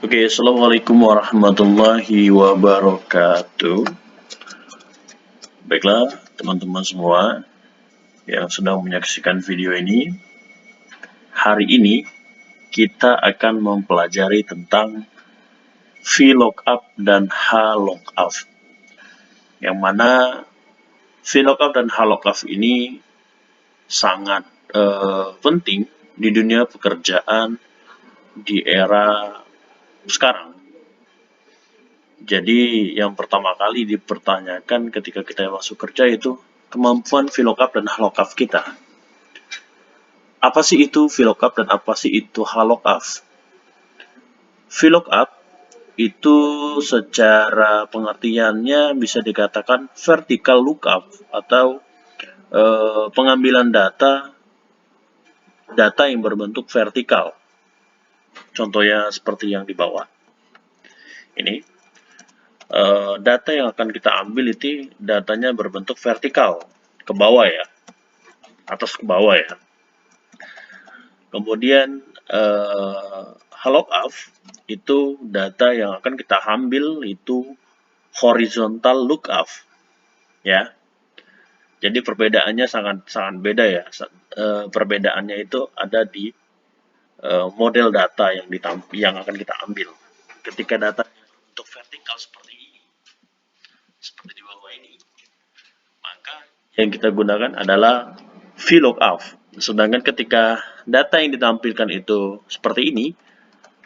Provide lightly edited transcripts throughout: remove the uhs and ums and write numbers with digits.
Oke, Assalamualaikum warahmatullahi wabarakatuh. Baiklah, teman-teman semua yang sedang menyaksikan video ini, hari ini kita akan mempelajari tentang VLOOKUP dan HLOOKUP. Yang mana VLOOKUP dan HLOOKUP ini sangat penting di dunia pekerjaan di era sekarang. Jadi yang pertama kali dipertanyakan ketika kita masuk kerja itu kemampuan VLOOKUP dan HLOOKUP kita. Apa sih itu VLOOKUP dan apa sih itu HLOOKUP? VLOOKUP itu secara pengertiannya bisa dikatakan vertical lookup atau pengambilan data yang berbentuk vertikal. Contohnya seperti yang di bawah. Ini data yang akan kita ambil itu datanya berbentuk vertikal ke bawah ya, atas ke bawah ya. Kemudian HLOOKUP itu data yang akan kita ambil itu horizontal lookup ya. Jadi perbedaannya sangat beda ya. Perbedaannya itu ada di model data yang akan kita ambil. Ketika data untuk vertikal seperti ini, seperti di bawah ini, maka yang kita gunakan adalah VLOOKUP. Sedangkan ketika data yang ditampilkan itu seperti ini,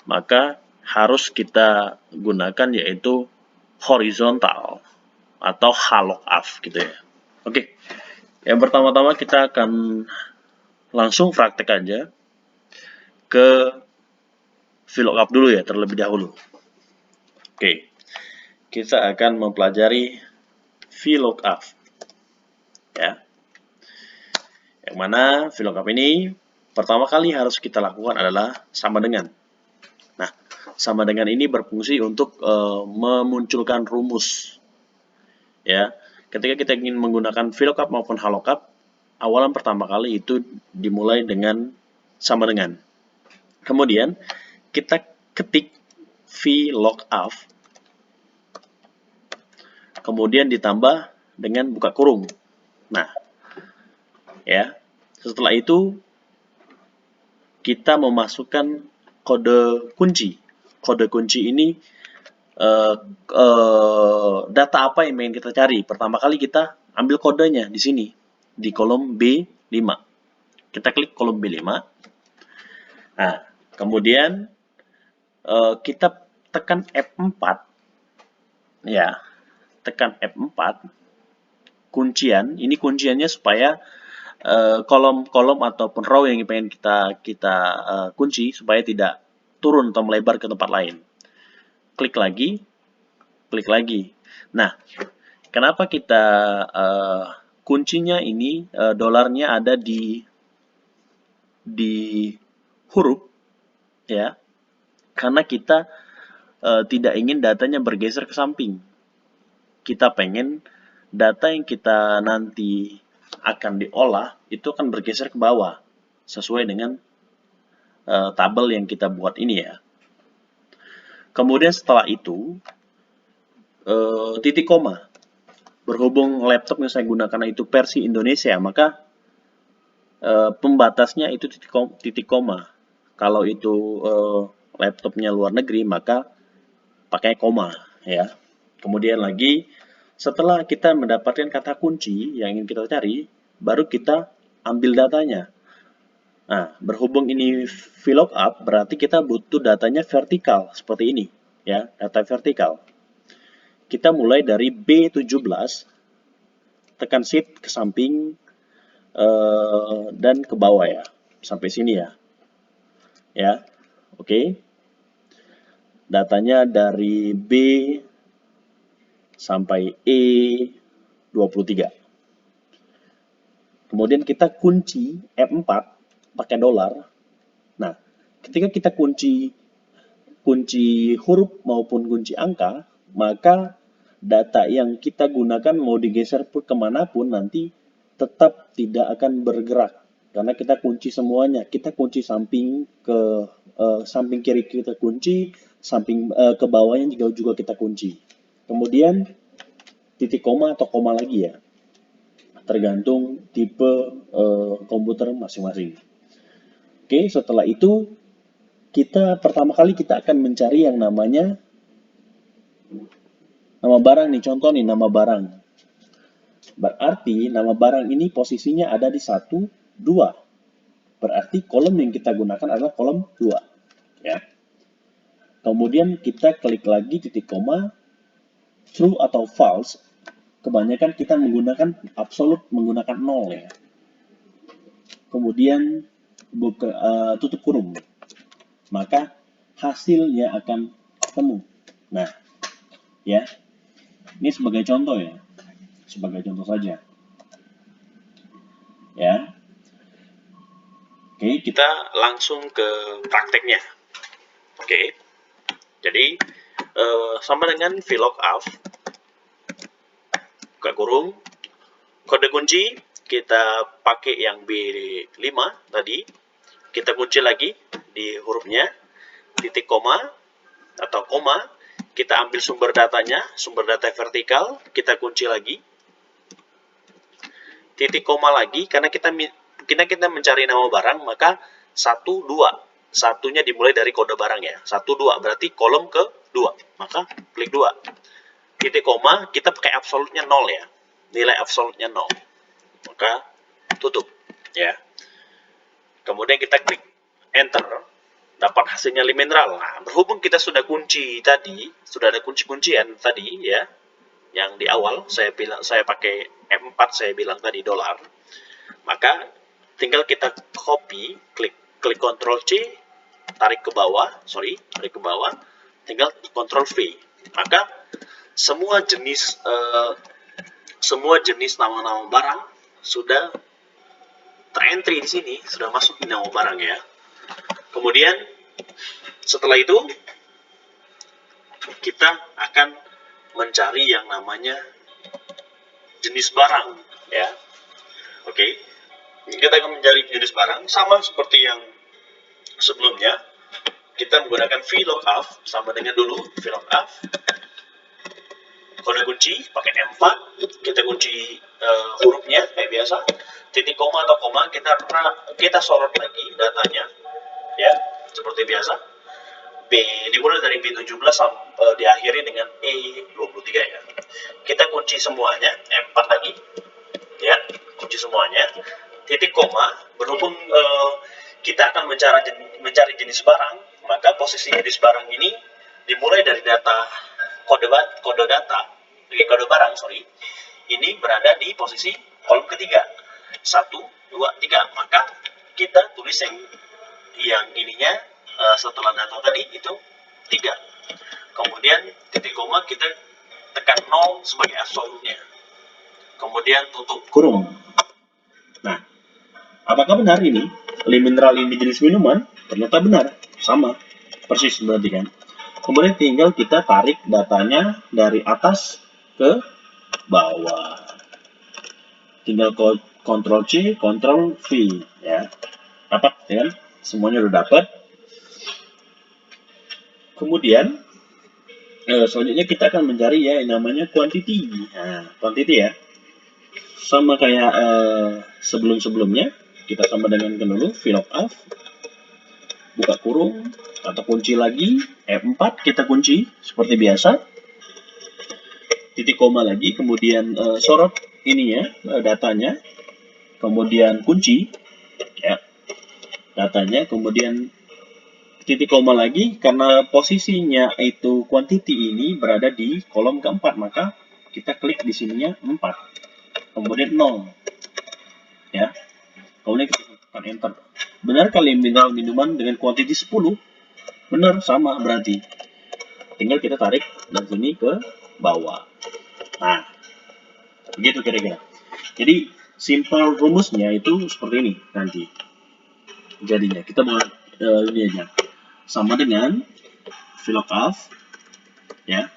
maka harus kita gunakan yaitu horizontal atau HLOOKUP gitu ya. Oke, yang pertama-tama kita akan langsung praktek aja ke VLOOKUP dulu ya terlebih dahulu. Oke, kita akan mempelajari VLOOKUP ya. Yang mana VLOOKUP ini pertama kali harus kita lakukan adalah sama dengan. Nah, sama dengan ini berfungsi untuk memunculkan rumus. Ya, ketika kita ingin menggunakan VLOOKUP maupun HLOOKUP, awalan pertama kali itu dimulai dengan sama dengan. Kemudian kita ketik VLOOKUP, kemudian ditambah dengan buka kurung. Nah, ya, setelah itu kita memasukkan kode kunci. Kode kunci ini data apa yang ingin kita cari. Pertama kali kita ambil kodenya di sini di kolom B5. Kita klik kolom B5. Nah, kemudian kita tekan F4 ya. Tekan F4 kuncian. Ini kunciannya supaya kolom-kolom ataupun row yang pengen kita kunci supaya tidak turun atau melebar ke tempat lain. Klik lagi, klik lagi. Nah, kenapa kita kuncinya ini dolarnya ada di huruf ya? Karena kita tidak ingin datanya bergeser ke samping. Kita pengen data yang kita nanti akan diolah itu akan bergeser ke bawah sesuai dengan tabel yang kita buat ini ya. Kemudian setelah itu titik koma. Berhubung laptop yang saya gunakan itu versi Indonesia, maka pembatasnya itu titik koma. Kalau itu laptopnya luar negeri, maka pakai koma ya. Kemudian lagi setelah kita mendapatkan kata kunci yang ingin kita cari, baru kita ambil datanya. Nah, berhubung ini VLOOKUP, berarti kita butuh datanya vertikal, seperti ini. Ya, data vertikal. Kita mulai dari B17, tekan shift ke samping, dan ke bawah ya. Sampai sini ya. Ya, oke. Datanya dari B sampai E23. Kemudian kita kunci F4 pakai dolar. Nah, ketika kita kunci huruf maupun kunci angka, maka data yang kita gunakan mau digeser pun kemanapun nanti tetap tidak akan bergerak. Karena kita kunci semuanya. Kita kunci samping ke samping kiri kita kunci, samping ke bawahnya juga kita kunci. Kemudian titik koma atau koma lagi ya, tergantung tipe komputer masing-masing. Oke, setelah itu pertama kali kita akan mencari yang namanya nama barang nih, contoh nih nama barang. Berarti nama barang ini posisinya ada di 1, 2. Berarti kolom yang kita gunakan adalah kolom 2. Ya. Kemudian kita klik lagi titik koma, true atau false. Kebanyakan kita menggunakan absolute, menggunakan 0 ya. Kemudian tutup kurung. Maka hasilnya akan ketemu. Nah, ya. Ini sebagai contoh ya. Sebagai contoh saja. Ya. Oke, kita langsung ke prakteknya. Oke. Jadi sama dengan VLOOKUP, buka kurung, kode kunci kita pakai yang B5 tadi, kita kunci lagi di hurufnya, titik koma atau koma, kita ambil sumber datanya, sumber data vertikal, kita kunci lagi, titik koma lagi, karena kita mencari nama barang, maka 1, 2, satunya dimulai dari kode barang ya, 1, 2, berarti kolom ke 2, maka klik 2. Titik koma, kita pakai absolutnya 0 ya, nilai absolutnya 0, maka tutup ya. Kemudian kita klik enter, dapat hasilnya limineral. Nah, berhubung kita sudah kunci tadi, sudah ada kunci-kuncian tadi ya, yang di awal saya pakai M4, saya bilang tadi dolar, maka tinggal kita copy, klik Ctrl C, tarik ke bawah, tinggal Ctrl V, maka semua jenis nama-nama barang sudah terentry di sini, sudah masuk di nama barang ya. Kemudian setelah itu kita akan mencari yang namanya jenis barang ya. Oke. Kita akan mencari jenis barang sama seperti yang sebelumnya. Kita menggunakan VLOOKUP, sama dengan dulu VLOOKUP. Kode kunci pakai M4, kita kunci hurufnya kayak biasa. Titik koma atau koma kita sorot lagi datanya ya, seperti biasa. Dimulai dari B17 sampai diakhiri dengan E23 ya. Kita kunci semuanya, M4 lagi ya, kunci semuanya. Titik koma, berhubung kita akan mencari jenis barang, maka posisi jenis barang ini dimulai dari data kode barang, ini berada di posisi kolom ketiga, 1, 2, 3, maka kita tulis yang ininya setelah data tadi itu 3. Kemudian titik koma kita tekan 0 sebagai absolutnya, kemudian tutup kurung. Nah, apakah benar ini limineral ini jenis minuman? Ternyata benar, sama persis berarti kan. Kemudian tinggal kita tarik datanya dari atas ke bawah, tinggal Ctrl C, Ctrl V ya, dapat ya kan, semuanya udah dapat. Kemudian selanjutnya kita akan mencari ya yang namanya quantity. Nah, quantity ya, sama kayak sebelum-sebelumnya, kita sama dengan dulu VLOOKUP, buka kurung atau kunci lagi, F4 kita kunci seperti biasa, titik koma lagi, kemudian sorot ininya, datanya, kemudian kunci ya datanya, kemudian titik koma lagi, karena posisinya itu quantity ini berada di kolom keempat, maka kita klik di sininya 4, kemudian 0 ya, kemudian kita tekan enter. Benar kali limineral minuman dengan quantity 10? Benar, sama berarti. Tinggal kita tarik dari sini ke bawah. Nah, begitu kira-kira. Jadi simple rumusnya itu seperti ini nanti. Jadinya kita buat ini aja. Sama dengan VLOOKUP ya.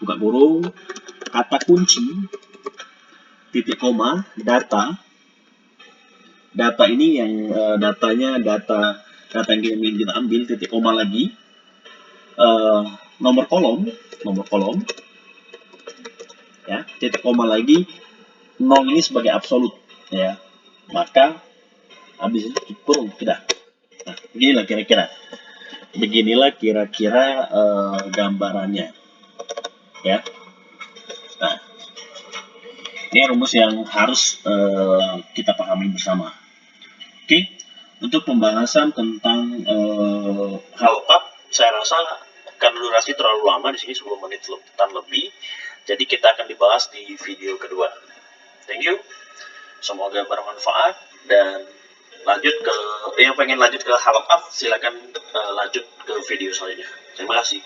Buka kurung, kata kunci, titik koma, data. Data ini yang datanya data kata yang ingin kita ambil, titik koma lagi, nomor kolom, ya, titik koma lagi, 0 ini sebagai absolut, ya, maka habis itu kurung, tidak. Nah, beginilah kira-kira gambarannya, ya. Nah, ini rumus yang harus kita pahami bersama. Oke, untuk pembahasan tentang hal up, saya rasa karena durasi terlalu lama di sini 10 menit lebih, jadi kita akan dibahas di video kedua. Thank you, semoga bermanfaat, dan lanjut ke yang pengen lanjut ke hal up, silakan lanjut ke video selanjutnya. Terima kasih.